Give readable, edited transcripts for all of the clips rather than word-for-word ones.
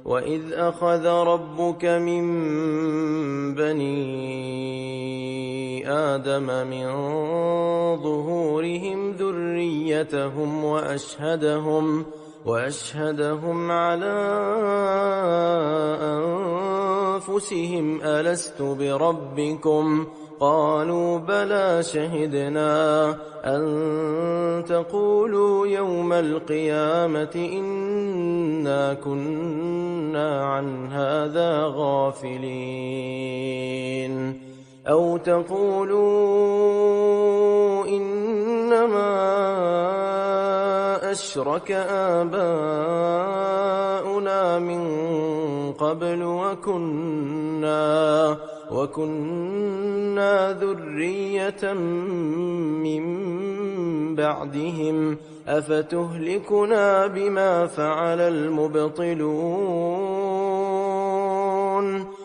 وإذ أخذ ربك من بني آدم من ظهورهم ذريتهم وأشهدهم على أنفسهم ألست بربكم قالوا بلى شهدنا أن تقولوا يوم القيامة إنا كنا عن هذا غافلين أو تقولوا إنما أشرك آباؤنا من قبل وكنا ذرية من بعدهم أفتهلكنا بما فعل المبطلون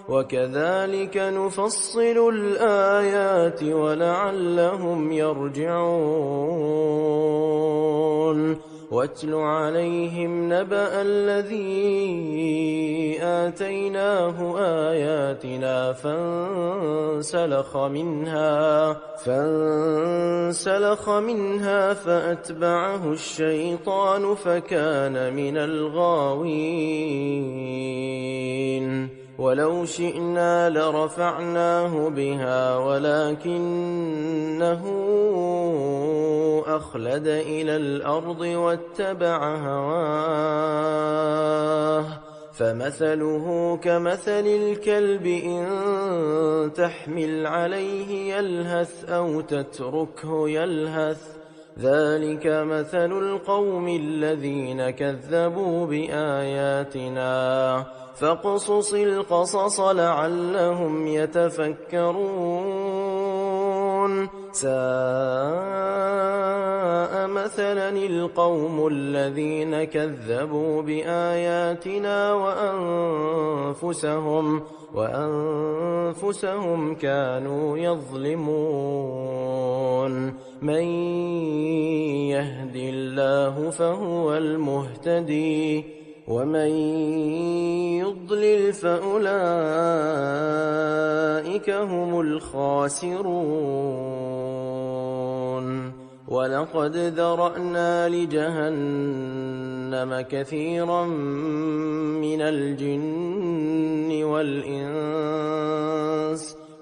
وكذلك نفصل الآيات ولعلهم يرجعون واتل عليهم نبأ الذي آتيناه آياتنا فانسلخ منها فأتبعه الشيطان فكان من الغاوين ولو شئنا لرفعناه بها ولكنه أخلد إلى الأرض واتبع هواه فمثله كمثل الكلب إن تحمل عليه يلهث أو تتركه يلهث ذلك مثل القوم الذين كذبوا بآياتنا فاقصص القصص لعلهم يتفكرون ساء مثلا القوم الذين كذبوا بآياتنا وأنفسهم كانوا يظلمون من يهد الله فهو المهتدي ومن يضلل فأولئك هم الخاسرون ولقد ذرأنا لجهنم كثيرا من الجن والإنس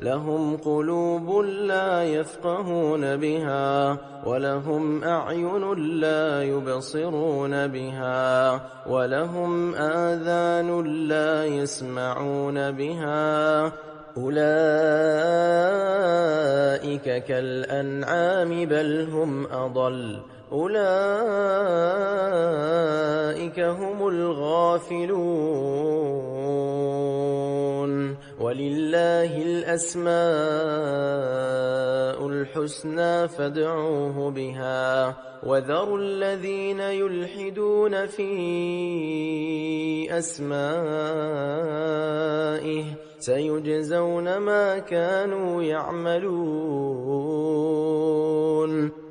لهم قلوب لا يفقهون بها ولهم أعين لا يبصرون بها ولهم آذان لا يسمعون بها أولئك كالأنعام بل هم أضل أولئك هم الغافلون ولله الأسماء الحسنى فادعوه بها وذروا الذين يلحدون في أسمائه سيجزون ما كانوا يعملون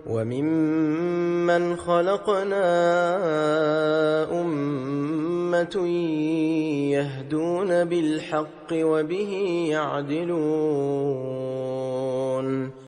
وممن خلقنا أمة يهدون بالحق وبه يعدلون